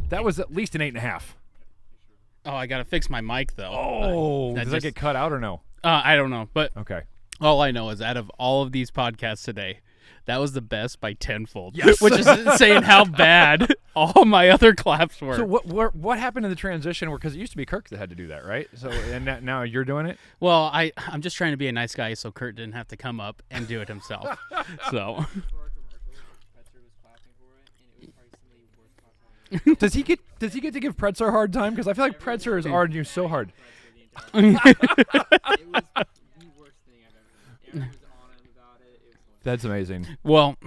That was at least an 8.5. Oh, I got to fix my mic, though. Oh, does that get cut out or no? I don't know, but Okay. all I know is out of all of these podcasts today, that was the best by tenfold. Yes. Which is saying how bad all my other claps were. So what happened in the transition? Because it used to be Kirk that had to do that, right? So and now you're doing it. Well, I'm just trying to be a nice guy, so Kurt didn't have to come up and do it himself. So. Does he get to give Pretzer a hard time? Because I feel like Pretzer has argued you so hard. It was the worst thing I've ever done. Aaron was on him about it. It was That's amazing. Well,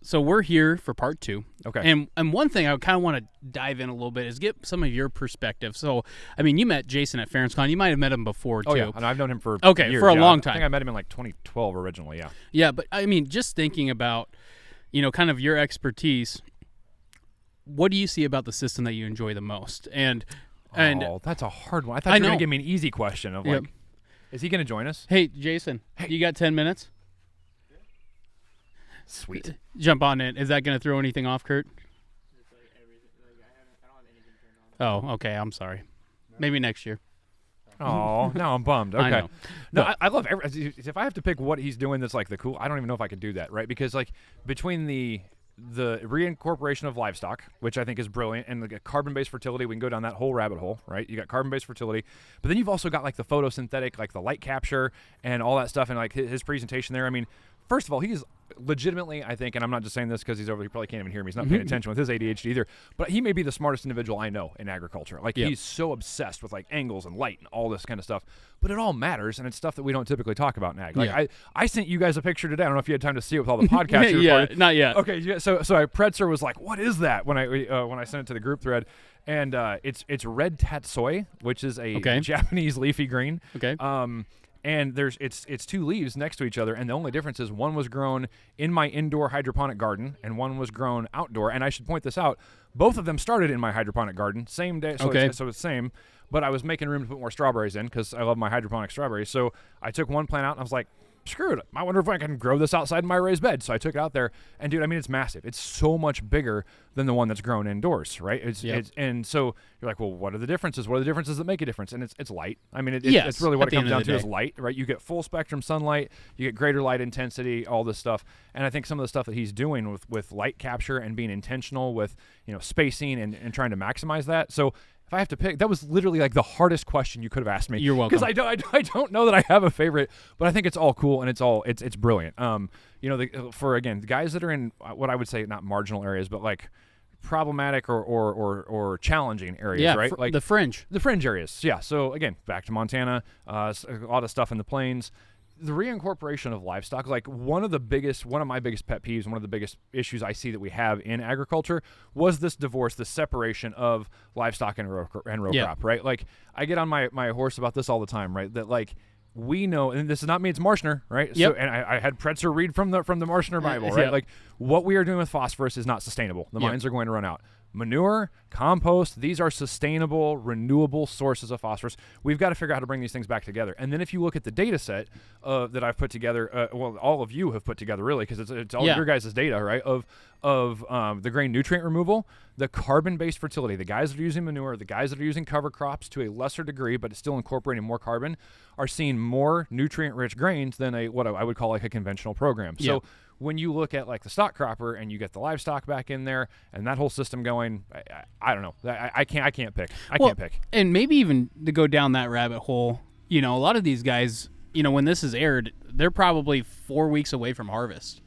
so we're here for part 2. Okay. And one thing I kind of want to dive in a little bit is get some of your perspective. So, I mean, you met Jason at FerensCon. You might have met him before, too. Oh, yeah. And I've known him for years. For a long I time. think I met him in like 2012 originally, yeah. Yeah, but, I mean, just thinking about, kind of your expertise, what do you see about the system that you enjoy the most? And that's a hard one. I thought you were going to give me an easy question of Yep. is he going to join us? Hey, Jason, you got 10 minutes? Sweet. Jump on it. Is that going to throw anything off, Kurt? It's like everything. Like I don't have anything turned on. Oh, okay. I'm sorry. Maybe next year. Oh, now I'm bummed. Okay. I know. No, I love if I have to pick what he's doing that's like the cool, I don't even know if I could do that, right? Because like between the reincorporation of livestock, which I think is brilliant, and like a carbon-based fertility, we can go down that whole rabbit hole, right? You got carbon-based fertility, but then you've also got like the photosynthetic, like the light capture and all that stuff, and like his presentation there. I mean, first of all, he's legitimately, I think, and I'm not just saying this because he's over, he probably can't even hear me. He's not paying attention with his ADHD either, but he may be the smartest individual I know in agriculture. Like he's so obsessed with like angles and light and all this kind of stuff, but it all matters, and it's stuff that we don't typically talk about in ag. Like I sent you guys a picture today. I don't know if you had time to see it with all the podcasts you recorded. Not yet. Okay, yeah, so Pretzer was like, "What is that?" when I sent it to the group thread, and it's red tatsoi, which is a Japanese leafy green. Okay. And it's 2 leaves next to each other, and the only difference is one was grown in my indoor hydroponic garden, and one was grown outdoor. And I should point this out: both of them started in my hydroponic garden, same day. So it's same. But I was making room to put more strawberries in because I love my hydroponic strawberries. So I took one plant out, and I was like, screw it. I wonder if I can grow this outside my raised bed. So I took it out there, and dude, I mean, it's massive. It's so much bigger than the one that's grown indoors, right? And so you're like, well, what are the differences? What are the differences that make a difference? And it's light. I mean, it's really what it comes down to is light, right? You get full spectrum sunlight, you get greater light intensity, all this stuff. And I think some of the stuff that he's doing with light capture and being intentional with, spacing and trying to maximize that. So if I have to pick, that was literally like the hardest question you could have asked me. You're welcome. Because I don't know that I have a favorite, but I think it's all cool and it's brilliant. For again, the guys that are in what I would say not marginal areas, but like problematic or challenging areas, right? Like the fringe areas. Yeah. So again, back to Montana, a lot of stuff in the plains. The reincorporation of livestock, like one of my biggest pet peeves, one of the biggest issues I see that we have in agriculture was this divorce, the separation of livestock and row crop, right? Like I get on my horse about this all the time, right? That like we know, and this is not me, it's Marshner, right? Yep. So, and I had Pretzer read from the Marshner Bible, right? Like what we are doing with phosphorus is not sustainable. The mines are going to run out. Manure, compost, these are sustainable, renewable sources of phosphorus. We've got to figure out how to bring these things back together. And then if you look at the data set that I've put together, all of you have put together really, because it's all your guys' data, right, of the grain nutrient removal, the carbon-based fertility, the guys that are using manure, the guys that are using cover crops to a lesser degree, but it's still incorporating more carbon, are seeing more nutrient-rich grains than what I would call like a conventional program. So when you look at like the stock cropper and you get the livestock back in there and that whole system going, I don't know. I can't pick. I can't pick. And maybe even to go down that rabbit hole, a lot of these guys, when this is aired, they're probably 4 weeks away from harvest.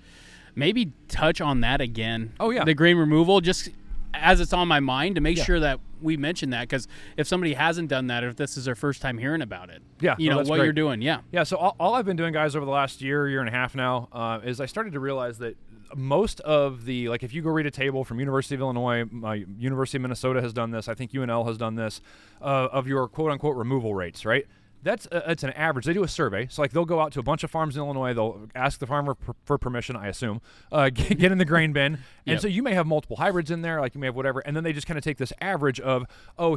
Maybe touch on that again. Oh, yeah. The grain removal, just as it's on my mind, to make sure that we mention that, because if somebody hasn't done that, or if this is their first time hearing about it, what great. you're doing. Yeah. So all I've been doing, guys, over the last year and a half now, is I started to realize that most of the, like if you go read a table from University of Illinois, University of Minnesota has done this, I think UNL has done this, of your quote-unquote removal rates, right? That's it's an average. They do a survey. So like they'll go out to a bunch of farms in Illinois. They'll ask the farmer for permission, I assume, get in the grain bin. And so you may have multiple hybrids in there, like you may have whatever. And then they just kind of take this average of,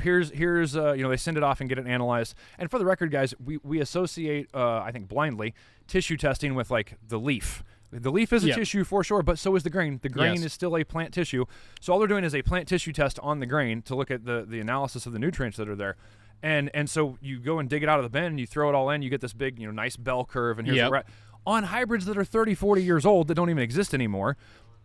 here's they send it off and get it analyzed. And for the record, guys, we associate, I think blindly, tissue testing with like the leaf. The leaf is a Yep. tissue for sure, but so is the grain. The grain Yes. is still a plant tissue. So all they're doing is a plant tissue test on the grain to look at the analysis of the nutrients that are there. And so you go and dig it out of the bin and you throw it all in, you get this big, nice bell curve, and here's Yep. what we're at. On hybrids that are 30, 40 years old that don't even exist anymore.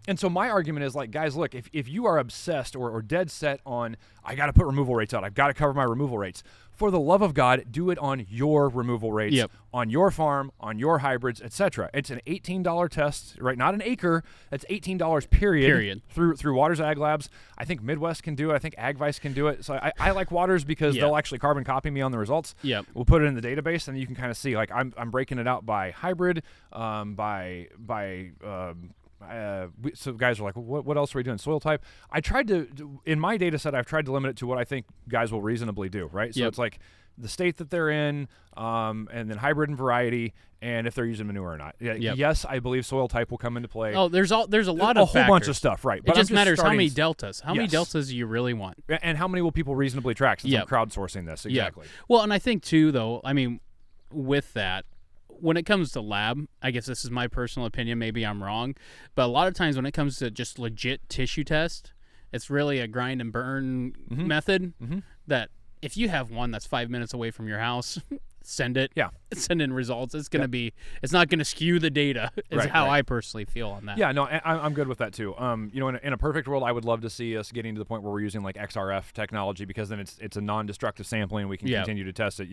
And so my argument is like, guys, look, if you are obsessed or dead set on, I got to put removal rates out, I've got to cover my removal rates, for the love of God, do it on your removal rates, Yep. on your farm, on your hybrids, etc. It's an $18 test, right? Not an acre. That's $18 period. Through Waters Ag Labs. I think Midwest can do it. I think AgVice can do it. So I like Waters because Yep. they'll actually carbon copy me on the results. Yep. We'll put it in the database, and you can kind of see, like, I'm breaking it out by hybrid, so guys are like, what else are we doing? Soil type. I tried to, in my data set, I've tried to limit it to what I think guys will reasonably do, right? So Yep. it's like the state that they're in, and then hybrid and variety, and if they're using manure or not. Yep. Yes, I believe soil type will come into play. Oh, there's a lot a of whole bunch factors. of stuff, right? It But just I'm matters how starting- many deltas. How many Yes. deltas do you really want? and how many will people reasonably track since I'm Yep. crowdsourcing this? Yeah. Exactly. Well, and I think too, though. I mean, with that, when it comes to lab, I guess this is my personal opinion. Maybe I'm wrong, but a lot of times when it comes to just legit tissue test, it's really a grind and burn method. That if you have one that's 5 minutes away from your house, send it. Yeah. Send in results. It's gonna be. It's not gonna skew the data. Is Right, how right. I personally feel on that. Yeah, no, I'm good with that too. In a perfect world, I would love to see us getting to the point where we're using like XRF technology, because then it's a non-destructive sampling, and we can Yeah. continue to test it,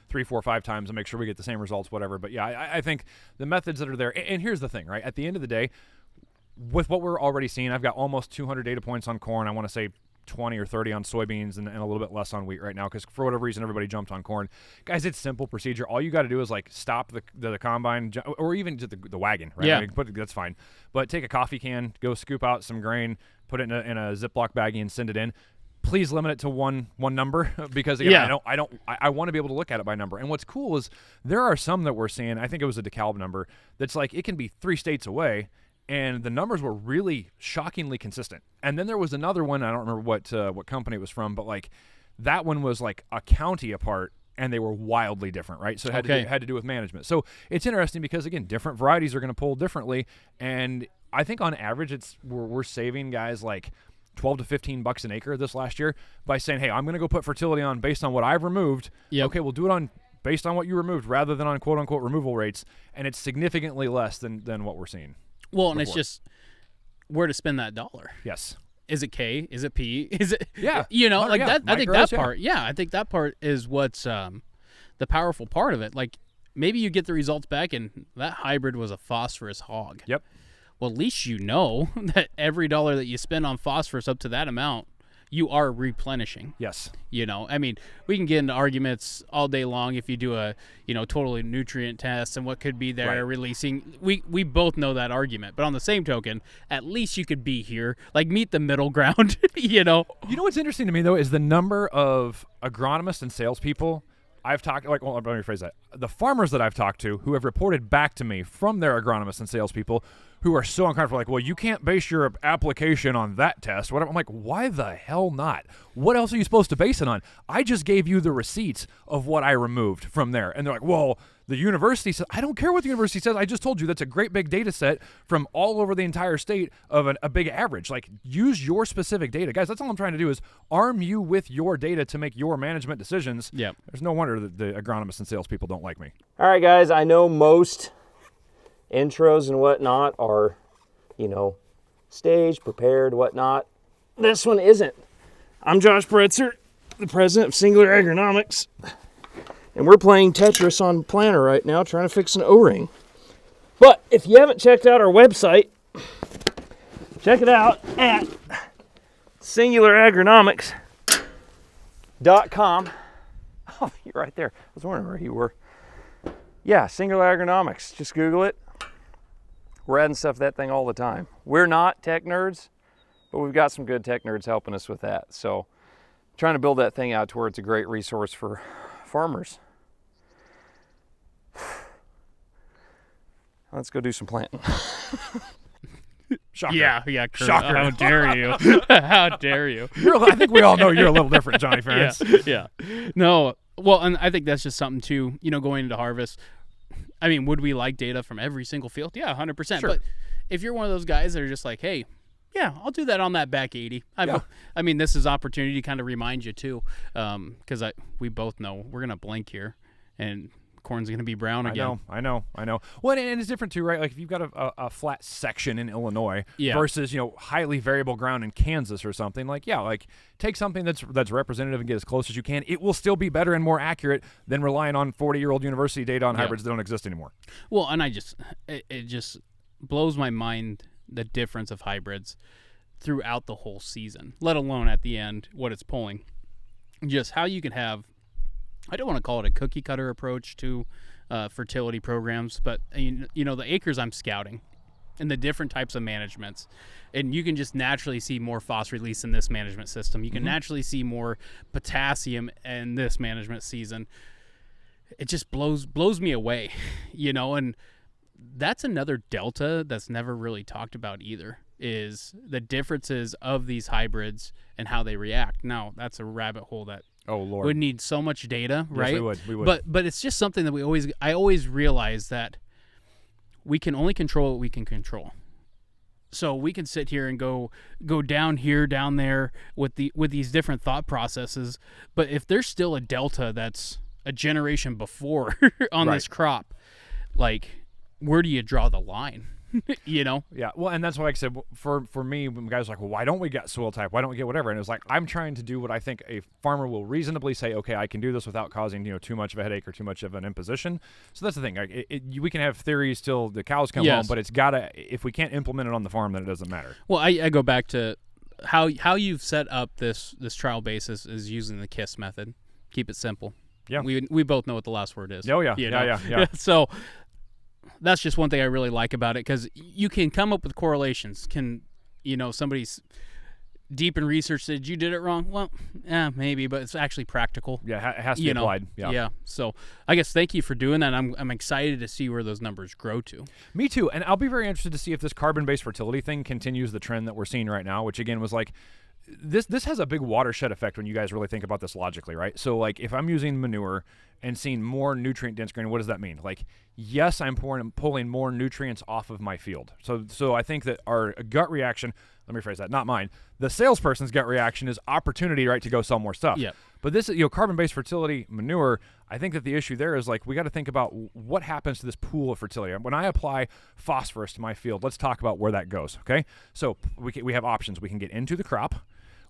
3, 4, 5 times and make sure we get the same results, whatever. But yeah, I think the methods that are there, and here's the thing, right? At the end of the day, with what we're already seeing, I've got almost 200 data points on corn. I want to say 20 or 30 on soybeans, and a little bit less on wheat right now, because for whatever reason everybody jumped on corn. Guys, it's simple procedure. All you got to do is like stop the combine, or even just the wagon, right? Yeah. I mean, that's fine. But take a coffee can, go scoop out some grain, put it in a Ziploc baggie and send it in. Please limit it to one number, because again, Yeah. I want to be able to look at it by number. And what's cool is there are some that we're seeing, I think it was a DeKalb number, that's like it can be 3 states away, and the numbers were really shockingly consistent. And then there was another one, I don't remember what company it was from, but like that one was like a county apart, and they were wildly different, right? So it had to do with management. So it's interesting because, again, different varieties are going to pull differently, and I think on average we're saving guys like $12 to $15 an acre this last year by saying, hey, I'm going to go put fertility on based on what I've removed. Yep. Okay, we'll do it on based on what you removed rather than on quote-unquote removal rates, and it's significantly less than what we're seeing. Well, and it's before. just where to spend that dollar. Yes. Is it K? Is it P? Is it? Yeah. Like Yeah. that. I think Micros, that yeah. part. Yeah, I think that part is what's the powerful part of it. Like maybe you get the results back, and that hybrid was a phosphorus hog. Yep. Well, at least you know that every dollar that you spend on phosphorus up to that amount, you are replenishing. Yes. I mean, we can get into arguments all day long if you do a, totally nutrient test and what could be there Right. releasing. We both know that argument. But on the same token, at least you could be here, like meet the middle ground, You know what's interesting to me, though, is the number of agronomists and salespeople I've talked, let me rephrase that. The farmers that I've talked to who have reported back to me from their agronomists and salespeople who are so uncomfortable, like, well, you can't base your application on that test. Whatever. I'm like, why the hell not? What else are you supposed to base it on? I just gave you the receipts of what I removed from there. And they're like, well, the university says, I don't care what the university says. I just told you that's a great big data set from all over the entire state of a big average. Like, use your specific data. Guys, that's all I'm trying to do is arm you with your data to make your management decisions. Yep. There's no wonder that the agronomists and salespeople don't like me. All right, guys, I know most intros and whatnot are, staged, prepared, whatnot. This one isn't. I'm Josh Bretzer, the president of Singular Agronomics, and we're playing Tetris on Planner right now, trying to fix an O-ring. But if you haven't checked out our website, check it out at singularagronomics.com. Oh, you're right there. I was wondering where you were. Yeah, Singular Agronomics. Just Google it. We're adding stuff to that thing all the time. We're not tech nerds, but we've got some good tech nerds helping us with that. So trying to build that thing out to where it's a great resource for farmers. Let's go do some planting. Shocker. Yeah, Kurt. Shocker. How dare you? How dare you? I think we all know you're a little different, Johnny Ferentz. Yeah. No. Well, and I think that's just something too, going into harvest. I mean, would we like data from every single field? Yeah, 100%. Sure. But if you're one of those guys that are just like, hey, yeah, I'll do that on that back 80. I mean, this is opportunity to kind of remind you too, because we both know we're gonna blink here, and corn's gonna be brown again. I know. Well, and it's different too, right? Like if you've got a flat section in Illinois versus highly variable ground in Kansas or something, like take something that's representative and get as close as you can. It will still be better and more accurate than relying on 40-year-old university data on hybrids that don't exist anymore. Well, and it just blows my mind the difference of hybrids throughout the whole season, let alone at the end what it's pulling. Just how you can have, I don't want to call it a cookie cutter approach to fertility programs, but the acres I'm scouting and the different types of managements, and you can just naturally see more phos release in this management system. You can naturally see more potassium in this management season. It just blows me away, and that's another delta that's never really talked about either, is the differences of these hybrids and how they react. Now, that's a rabbit hole that would need so much data, right? Yes, we would. But it's just something that I always realize that we can only control what we can control. So we can sit here and go down here, down there with these different thought processes, but if there's still a delta that's a generation before on this crop, like, where do you draw the line? Yeah. Well, and that's why I said for me, when guys are like, well, why don't we get soil type? Why don't we get whatever? And it was like, I'm trying to do what I think a farmer will reasonably say, okay, I can do this without causing too much of a headache or too much of an imposition. So that's the thing. Like, we can have theories till the cows come home, but it's gotta, if we can't implement it on the farm, then it doesn't matter. Well, I go back to how you've set up this trial basis is using the KISS method. Keep it simple. Yeah. We both know what the last word is. Oh yeah. Yeah. So that's just one thing I really like about it, because you can come up with correlations. Can somebody's deep in research said you did it wrong? Well, maybe, but it's actually practical. Yeah, it has to be applied. Yeah. So I guess thank you for doing that. I'm excited to see where those numbers grow to. Me too, and I'll be very interested to see if this carbon-based fertility thing continues the trend that we're seeing right now, which again was like, this has a big watershed effect when you guys really think about this logically, right? So like if I'm using manure and seeing more nutrient dense grain, what does that mean? Like, yes, I'm pulling more nutrients off of my field. So I think that our gut reaction, let me rephrase that, not mine, the salesperson's gut reaction is opportunity, right, to go sell more stuff. Yeah. But this, carbon-based fertility manure, I think that the issue there is like, we got to think about what happens to this pool of fertility. When I apply phosphorus to my field, let's talk about where that goes, okay? So we have options. We can get into the crop.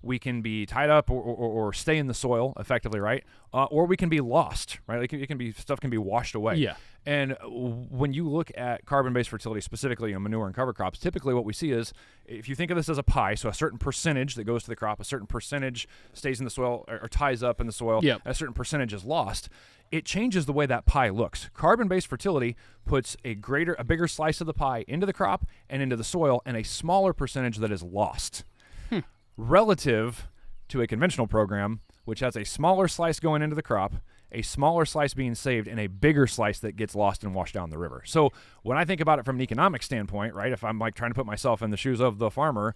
We can be tied up or stay in the soil effectively, right? Or we can be lost, right? Like stuff can be washed away. Yeah. And when you look at carbon-based fertility, specifically in manure and cover crops, typically what we see is, if you think of this as a pie, so a certain percentage that goes to the crop, a certain percentage stays in the soil or ties up in the soil, a certain percentage is lost. It changes the way that pie looks. Carbon-based fertility puts a bigger slice of the pie into the crop and into the soil, and a smaller percentage that is lost. Relative to a conventional program, which has a smaller slice going into the crop, a smaller slice being saved, and a bigger slice that gets lost and washed down the river. So when I think about it from an economic standpoint, right, if I'm like trying to put myself in the shoes of the farmer,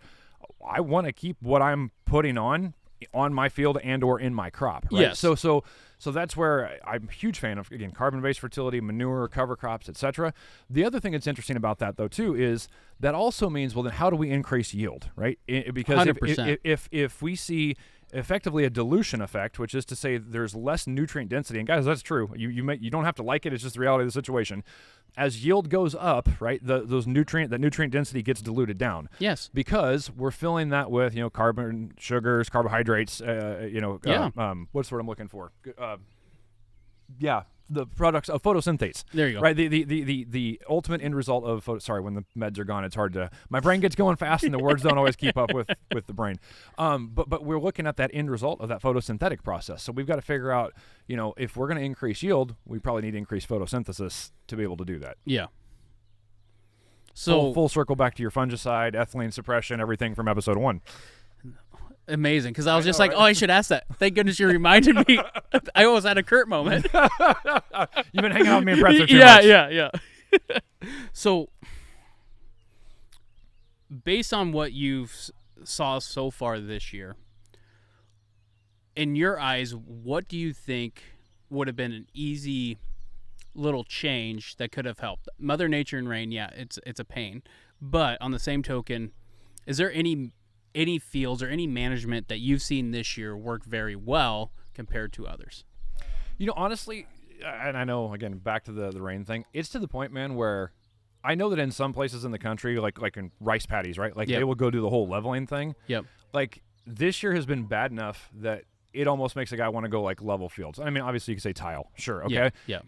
I want to keep what I'm putting on my field and or in my crop, right? Yes. So that's where I'm a huge fan of, again, carbon-based fertility, manure, cover crops, etc. The other thing that's interesting about that, though, too, is that also means, well, then how do we increase yield, right? Because 100%. if we see effectively a dilution effect, which is to say there's less nutrient density, and guys, that's true. You don't have to like it. It's just the reality of the situation. As yield goes up, right, that nutrient density gets diluted down. Yes. Because we're filling that with, carbon, sugars, carbohydrates, what's the word I'm looking for? The products of photosynthase. There you go. Right, the ultimate end result of when the meds are gone, it's hard to, my brain gets going fast and the words don't always keep up with the brain. But we're looking at that end result of that photosynthetic process. So we've got to figure out, if we're going to increase yield, we probably need to increase photosynthesis to be able to do that. Yeah. So full circle back to your fungicide, ethylene suppression, everything from episode 1. Amazing, because I was just I should ask that. Thank goodness you reminded me. I almost had a Kurt moment. You've been hanging out with me in Bradford too much. Yeah. So, based on what you've saw so far this year, in your eyes, what do you think would have been an easy little change that could have helped. Mother Nature and rain, yeah, it's a pain. But on the same token, is there any fields or any management that you've seen this year work very well compared to others? Honestly, and I know, again, back to the rain thing, it's to the point, man, where I know that in some places in the country, like in rice paddies, right? Like, Yep. they will go do the whole leveling thing. Yep. Like, this year has been bad enough that it almost makes a guy want to go, like, level fields. I mean, obviously, you can say tile. Sure, okay? Yeah.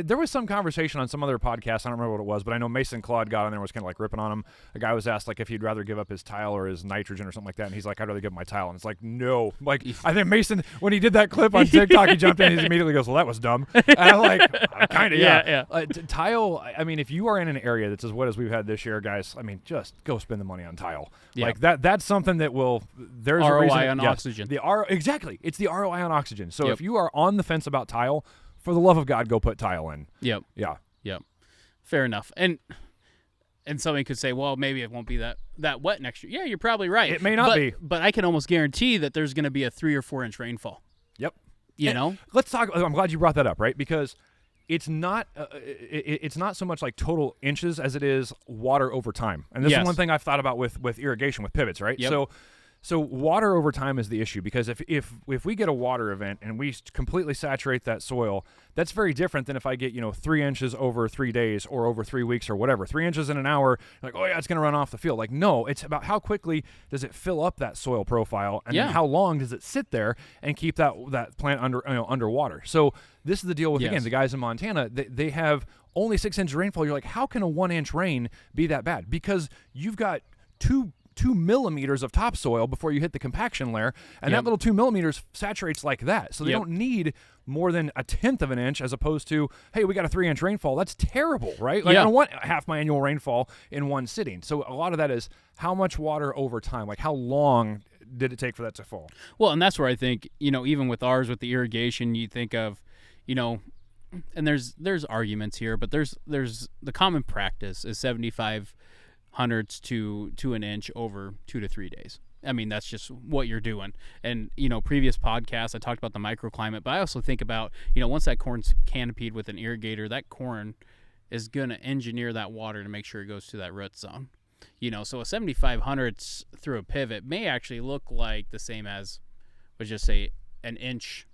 There was some conversation on some other podcast, I don't remember what it was, but I know Mason Claude got on there and was kind of, like, ripping on him. A guy was asked, like, if he'd rather give up his tile or his nitrogen or something like that, and he's like, I'd rather give up my tile. And it's like, no. Like, I think Mason, when he did that clip on TikTok, he jumped in and he immediately goes, well, that was dumb. And I'm like, kind of, yeah. Tile, I mean, if you are in an area that's as wet as we've had this year, guys, I mean, just go spend the money on tile. Yeah. Like, that's something that will, there's ROI a reason. on oxygen. Exactly. It's the ROI on oxygen. So Yep. if you are on the fence about tile, for the love of God, go put tile in. Yep. Yeah. Yep. Fair enough. And somebody could say, well, maybe it won't be that wet next year. Yeah, you're probably right. It may not be. But I can almost guarantee that there's going to be a 3 or 4 inch rainfall. Yep. You And know? Let's talk. I'm glad you brought that up, right? Because it's not it's not so much like total inches as it is water over time. And this Yes. is one thing I've thought about with irrigation, with pivots, right? Yep. So water over time is the issue, because if we get a water event and we completely saturate that soil, that's very different than if I get 3 inches over 3 days or over 3 weeks or whatever. 3 inches in an hour, like, oh yeah, it's going to run off the field. Like, no, it's about how quickly does it fill up that soil profile, and then how long does it sit there and keep that plant underwater. So this is the deal with again the guys in Montana. They have only 6 inches rainfall. You're like, how can a 1 inch rain be that bad? Because you've got 2 millimeters of topsoil before you hit the compaction layer, and that little 2 millimeters saturates like that. So they don't need more than a tenth of an inch, as opposed to, hey, we got a 3 inch rainfall. That's terrible, right? Like, I don't want half my annual rainfall in one sitting. So a lot of that is how much water over time, like how long did it take for that to fall? Well, and that's where I think, even with ours, with the irrigation, you think of, and there's arguments here, but there's the common practice is 75 hundredths to an inch over 2 to 3 days. I mean, that's just what you're doing. And, previous podcasts, I talked about the microclimate, but I also think about, once that corn's canopied with an irrigator, that corn is going to engineer that water to make sure it goes to that root zone. So a 75 hundredths through a pivot may actually look like the same as, let's just say, an inch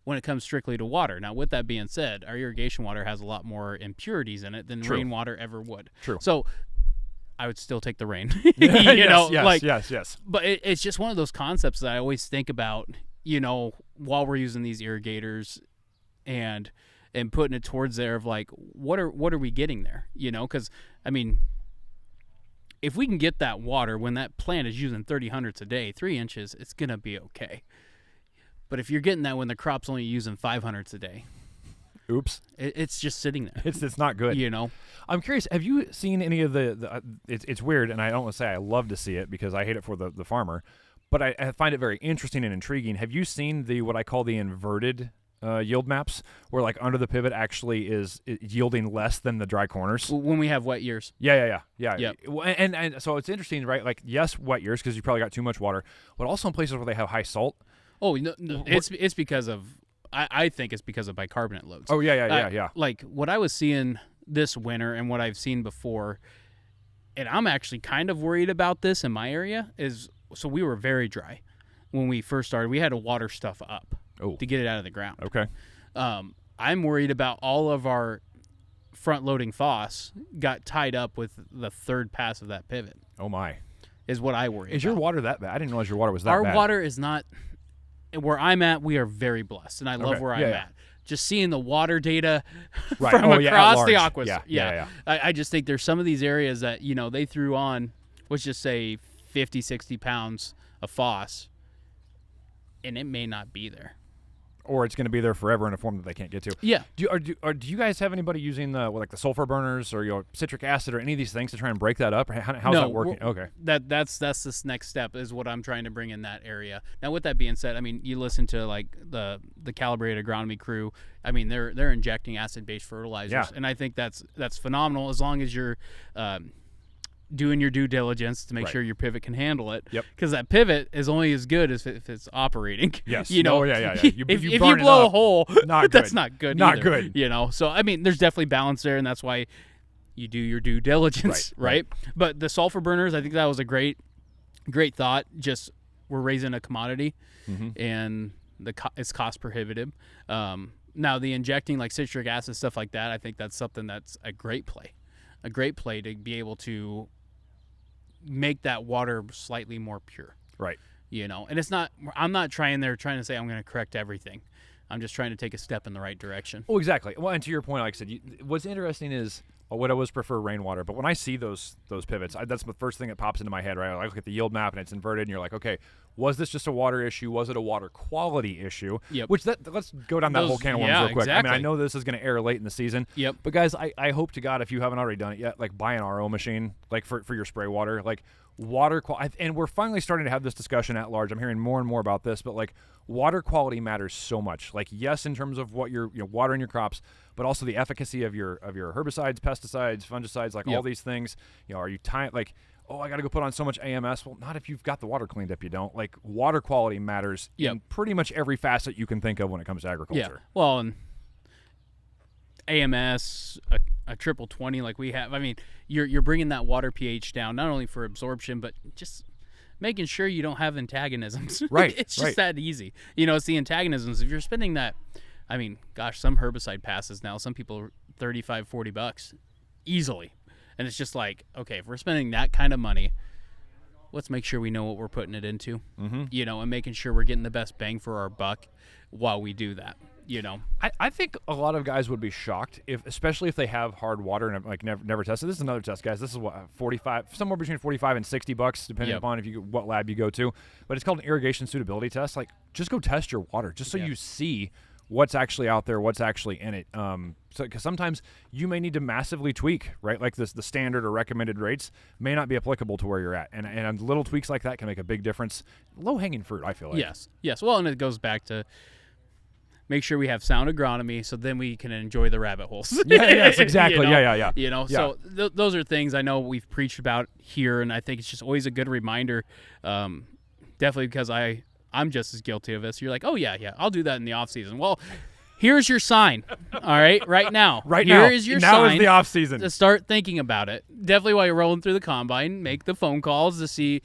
when it comes strictly to water. Now, with that being said, our irrigation water has a lot more impurities in it than rainwater ever would. True. So I would still take the rain. Yes. But it's just one of those concepts that I always think about, while we're using these irrigators and putting it towards there of like, what are we getting there? Because, I mean, if we can get that water when that plant is using 30 hundredths a day, 3 inches, it's going to be okay. But if you're getting that when the crop's only using 5 hundredths a day, oops, it's just sitting there. It's not good. I'm curious, have you seen any of the it's weird, and I don't want to say I love to see it because I hate it for the farmer, but I find it very interesting and intriguing. Have you seen what I call the inverted yield maps, where like under the pivot actually is yielding less than the dry corners? When we have wet years. Yeah. Yep. And so it's interesting, right? Like, yes, wet years because you probably got too much water, but also in places where they have high salt. Oh, no, it's because of, I think it's because of bicarbonate loads. Oh, yeah. Like what I was seeing this winter and what I've seen before, and I'm actually kind of worried about this in my area, is so we were very dry when we first started. We had to water stuff up to get it out of the ground. Okay. I'm worried about all of our front-loading FOSS got tied up with the third pass of that pivot. Oh, my. Is what I worry about. Is your water that bad? I didn't realize your water was that bad. Our water is not... Where I'm at, we are very blessed, and I love where I'm at. Just seeing the water data from across the aquas. Yeah. I just think there's some of these areas that, they threw on, let's just say 50, 60 pounds of FOSS, and it may not be there. Or it's going to be there forever in a form that they can't get to. Yeah. Do you guys have anybody using the sulfur burners or citric acid or any of these things to try and break that up? Or how's that working? Okay. That's this next step is what I'm trying to bring in that area. Now, with that being said, I mean, you listen to like the calibrated agronomy crew. I mean, they're injecting acid-based fertilizers, and I think that's phenomenal as long as you're doing your due diligence to make Right. sure your pivot can handle it. Yep. Because that pivot is only as good as if it's operating. Yes. You know, Oh, yeah. if you burn it blow a up, hole, not that's good. not good. Not either, good. You know, so I mean, there's definitely balance there, and that's why you do your due diligence, Right. But the sulfur burners, I think that was a great thought. Just we're raising a commodity, and it's cost prohibitive. Now the injecting like citric acid stuff like that, I think that's something that's a great play to be able to make that water slightly more pure. Right. You know, and I'm not trying to say I'm going to correct everything. I'm just trying to take a step in the right direction. Well, exactly. Well, and to your point, like I said, what's interesting is what I always prefer rainwater. But when I see those pivots, that's the first thing that pops into my head, right? I look at the yield map and it's inverted, and you're like, okay, was this just a water issue? Was it a water quality issue? Yep. Which let's go down that whole can of worms real quick. Exactly. I mean, I know this is going to air late in the season. Yep. But guys, I hope to God, if you haven't already done it yet, like buy an RO machine, like for your spray water, like water quality. And we're finally starting to have this discussion at large. I'm hearing more and more about this, but like water quality matters so much. Like, yes, in terms of what you're watering your crops, but also the efficacy of your herbicides, pesticides, fungicides, like all these things. Are you like, oh, I got to go put on so much AMS? Well, not if you've got the water cleaned up. You don't. Like, water quality matters in pretty much every facet you can think of when it comes to agriculture. Yeah. Well, and AMS, a triple 20 like we have. I mean, you're bringing that water pH down not only for absorption, but just making sure you don't have antagonisms. Right. It's just that easy. It's the antagonisms. If you're spending that, I mean, gosh, some herbicide passes now. Some people $35-$40 easily, and it's just like, okay, if we're spending that kind of money, let's make sure we know what we're putting it into. And making sure we're getting the best bang for our buck while we do that. I think a lot of guys would be shocked especially if they have hard water and like never tested. This is another test, guys. This is what somewhere between $45 and $60, depending upon what lab you go to. But it's called an irrigation suitability test. Like, just go test your water, just so you see what's actually out there, what's actually in it. Because sometimes you may need to massively tweak, right? Like the standard or recommended rates may not be applicable to where you're at, and little tweaks like that can make a big difference. Low hanging fruit, I feel like. Yes. Well, and it goes back to make sure we have sound agronomy, so then we can enjoy the rabbit holes. Yes, exactly. Yeah. So those are things I know we've preached about here, and I think it's just always a good reminder. Definitely because I'm just as guilty of this. You're like, oh yeah, I'll do that in the off season. Well, here's your sign. All right, right now. Here is your sign. Now is the off season to start thinking about it. Definitely while you're rolling through the combine, make the phone calls to see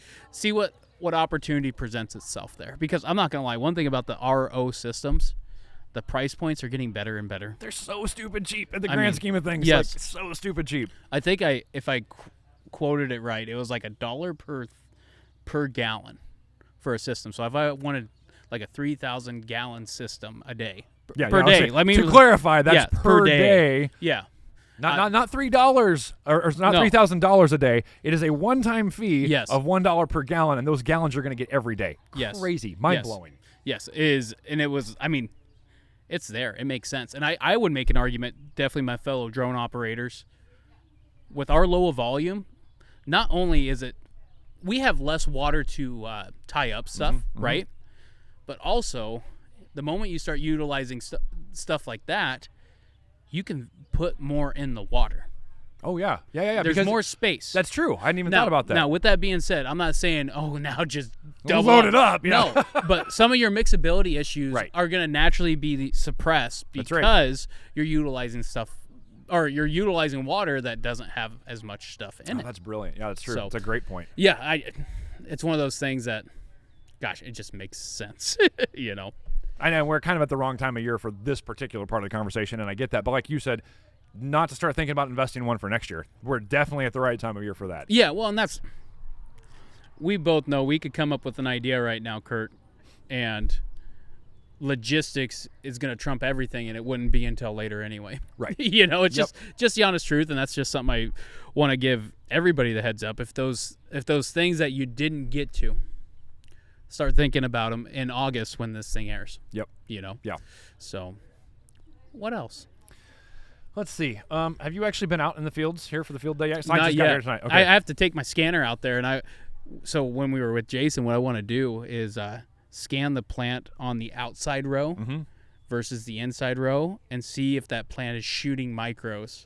what opportunity presents itself there. Because I'm not gonna lie, one thing about the RO systems, the price points are getting better and better. They're so stupid cheap in the grand scheme of things. Yes. Like, so stupid cheap. I think if I quoted it right, it was like $1 per gallon for a system. So if I wanted like a 3,000 gallon system a day per day, to clarify, that's per day. Yeah. Not $3 or not $3,000 a day. It is a one-time fee of $1 per gallon, and those gallons you're going to get every day. Yes. Crazy, mind-blowing. Yes, it is, and it was. I mean, it's there. It makes sense, and I would make an argument. Definitely, my fellow drone operators, with our low volume, not only is it we have less water to tie up stuff, right? But also, the moment you start utilizing stuff like that, you can put more in the water. Oh, yeah. There's more space. That's true. I hadn't even thought about that. Now, with that being said, I'm not saying, now just double load it up. Yeah. No, but some of your mixability issues are going to naturally be suppressed because you're utilizing stuff, or you're utilizing water that doesn't have as much stuff in it. That's brilliant. Yeah, that's true. It's a great point. Yeah, it's one of those things that, gosh, it just makes sense, I know we're kind of at the wrong time of year for this particular part of the conversation, and I get that. But like you said, not to start thinking about investing in one for next year. We're definitely at the right time of year for that. Yeah, well, and we both know we could come up with an idea right now, Kurt, and logistics is going to trump everything, and it wouldn't be until later anyway. Right. It's just the honest truth, and that's just something I want to give everybody the heads up. If those things that you didn't get to, start thinking about them in August when this thing airs. Yep. Yeah. So, what else? Let's see. Have you actually been out in the fields here for the field day yet? Not just yet. Got here tonight. Okay. I have to take my scanner out there, and so when we were with Jason, what I want to do is scan the plant on the outside row versus the inside row, and see if that plant is shooting micros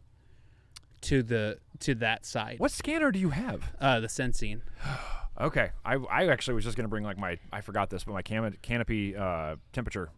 to that side. What scanner do you have? The sensing. Okay, I actually was just gonna bring like I forgot this, but my canopy temperature.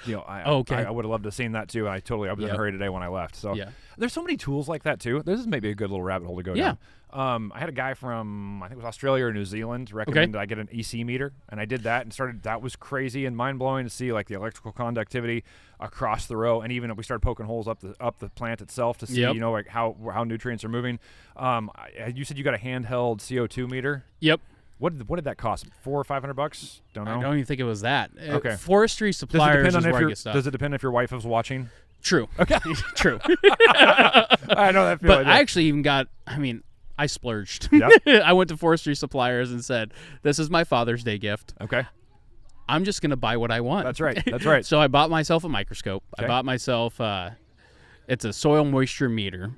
I would have loved to have seen that too. I was in a hurry today when I left. So there's so many tools like that too. This is maybe a good little rabbit hole to go down. I had a guy from I think it was Australia or New Zealand recommend that I get an EC meter, and I did that and started. That was crazy and mind blowing to see like the electrical conductivity across the row, and even if we started poking holes up the plant itself to see like how nutrients are moving. You said you got a handheld CO2 meter. Yep. What did that cost? $400 or $500? Don't know. I don't even think it was that. Okay. Forestry suppliers is where I get stuff. Does it depend if your wife is watching? True. Okay. True. I know that feeling. But I actually even got. I mean, I splurged. Yep. I went to forestry suppliers and said, "This is my Father's Day gift. Okay. I'm just gonna buy what I want." That's right. That's right. So I bought myself a microscope. Okay. I bought myself. It's a soil moisture meter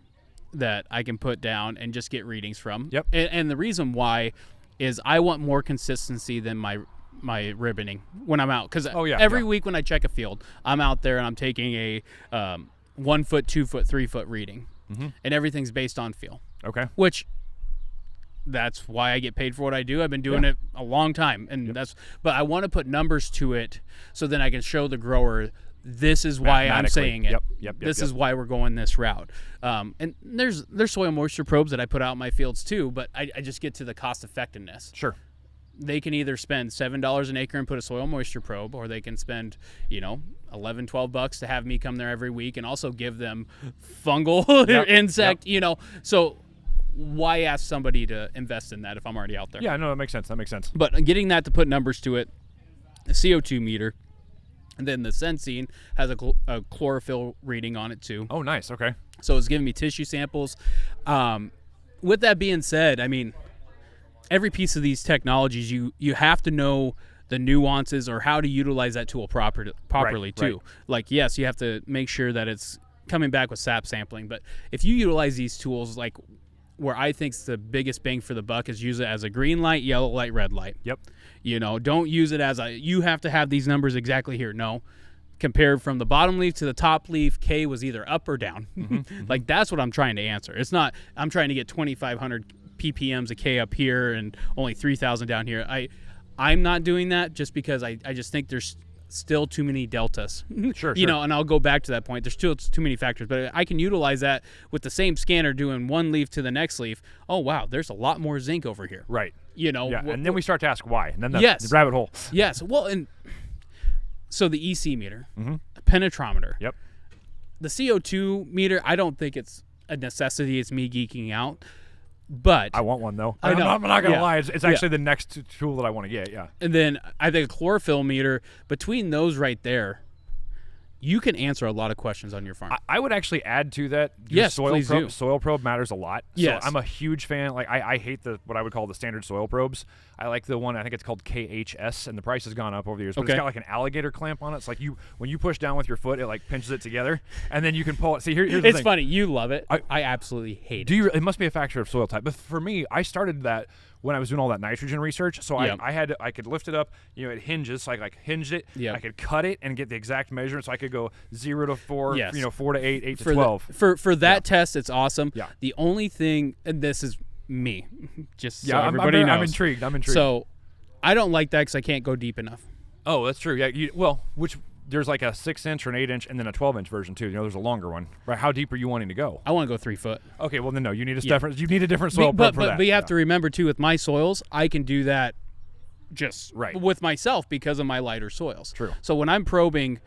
that I can put down and just get readings from. Yep. And the reason why is I want more consistency than my ribboning when I'm out. Because every week when I check a field, I'm out there and I'm taking a 1 foot, 2 foot, 3 foot reading. Mm-hmm. And everything's based on feel. Okay. Which that's why I get paid for what I do. I've been doing it a long time. And but I want to put numbers to it so then I can show the grower this is why I'm saying it. Yep. This is why we're going this route. And there's soil moisture probes that I put out in my fields too, but I just get to the cost effectiveness. Sure. They can either spend $7 an acre and put a soil moisture probe, or they can spend, $11-12 to have me come there every week and also give them fungal insect, So why ask somebody to invest in that if I'm already out there? Yeah, no, that makes sense. But getting that to put numbers to it, a CO2 meter. And then the sensing has a chlorophyll reading on it too. Oh, nice. Okay. So it's giving me tissue samples. With that being said, I mean, every piece of these technologies, you have to know the nuances or how to utilize that tool properly too. Right. Like, yes, you have to make sure that it's coming back with sap sampling. But if you utilize these tools, like where I think the biggest bang for the buck is use it as a green light, yellow light, red light. Yep. Don't use it as you have to have these numbers exactly here. No. Compared from the bottom leaf to the top leaf, K was either up or down. Like, that's what I'm trying to answer. It's not, I'm trying to get 2,500 ppms of K up here and only 3,000 down here. I'm not doing that just because I just think there's still too many deltas. Sure. And I'll go back to that point. There's still too many factors, but I can utilize that with the same scanner doing one leaf to the next leaf. Oh, wow, there's a lot more zinc over here. Right. And then we start to ask why, and then that's the rabbit hole. Yes. Well, and so the EC meter, a penetrometer. Yep. The CO2 meter, I don't think it's a necessity. It's me geeking out. But I want one though. I know. I'm not gonna lie. It's actually the next tool that I want to get. Yeah. And then I think a chlorophyll meter. Between those right there, you can answer a lot of questions on your farm. I would actually add to that. Yes, please do. Soil probe matters a lot. Yes. So I'm a huge fan. Like I hate what I would call the standard soil probes. I like the one, I think it's called KHS, and the price has gone up over the years. But it's got like an alligator clamp on it. It's like when you push down with your foot, it like pinches it together, and then you can pull it. See, here's the thing. It's funny. You love it. I absolutely hate it. It must be a factor of soil type. But for me, I started that when I was doing all that nitrogen research. So I could lift it up. It hinges. So I hinged it. Yep. I could cut it and get the exact measurement. So I could go 0 to 4. Yes. 4 to 8, 8 to for 12. For that test, it's awesome. Yeah. The only thing, and this is me, just so I'm everybody knows. I'm intrigued. So I don't like that because I can't go deep enough. Oh, that's true. Yeah. There's like a 6-inch or an 8-inch and then a 12-inch version too. There's a longer one. Right? How deep are you wanting to go? I want to go 3 foot. Okay. Well, then no. You need a different soil probe for that. But you have to remember too, with my soils, I can do that just with myself because of my lighter soils. True. So when I'm probing,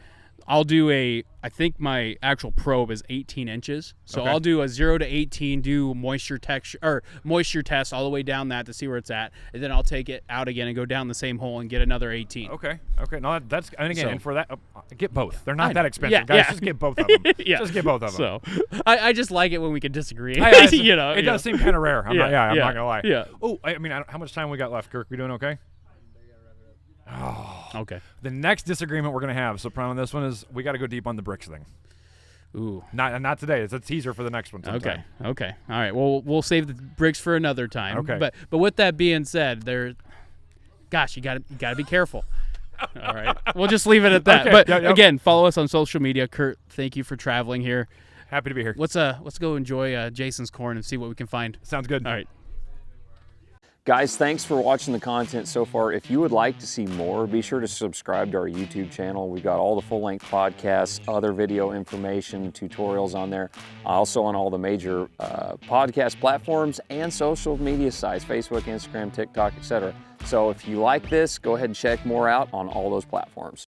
I'll do I think my actual probe is 18 inches. So I'll do a 0 to 18, do moisture test all the way down that to see where it's at. And then I'll take it out again and go down the same hole and get another 18. Okay. No, that's, and again, and for that, get both. They're not that expensive, yeah, guys. yeah. Just get both of them. Just get both of them. So I just like it when we can disagree. It does seem kind of rare. I'm not going to lie. Yeah. Oh, how much time we got left, Kirk? We doing okay? Oh, okay. The next disagreement we're going to have, Soprano, on this one is we got to go deep on the bricks thing. Ooh. Not today. It's a teaser for the next one sometime. Okay. All right. Well, we'll save the bricks for another time. Okay. But with that being said, you got to be careful. All right. We'll just leave it at that. Okay. But again, follow us on social media. Kurt, thank you for traveling here. Happy to be here. Let's go enjoy Jason's corn and see what we can find. Sounds good. All right. Guys, thanks for watching the content so far. If you would like to see more, be sure to subscribe to our YouTube channel. We've got all the full-length podcasts, other video information, tutorials on there. Also on all the major podcast platforms and social media sites, Facebook, Instagram, TikTok, etc. So if you like this, go ahead and check more out on all those platforms.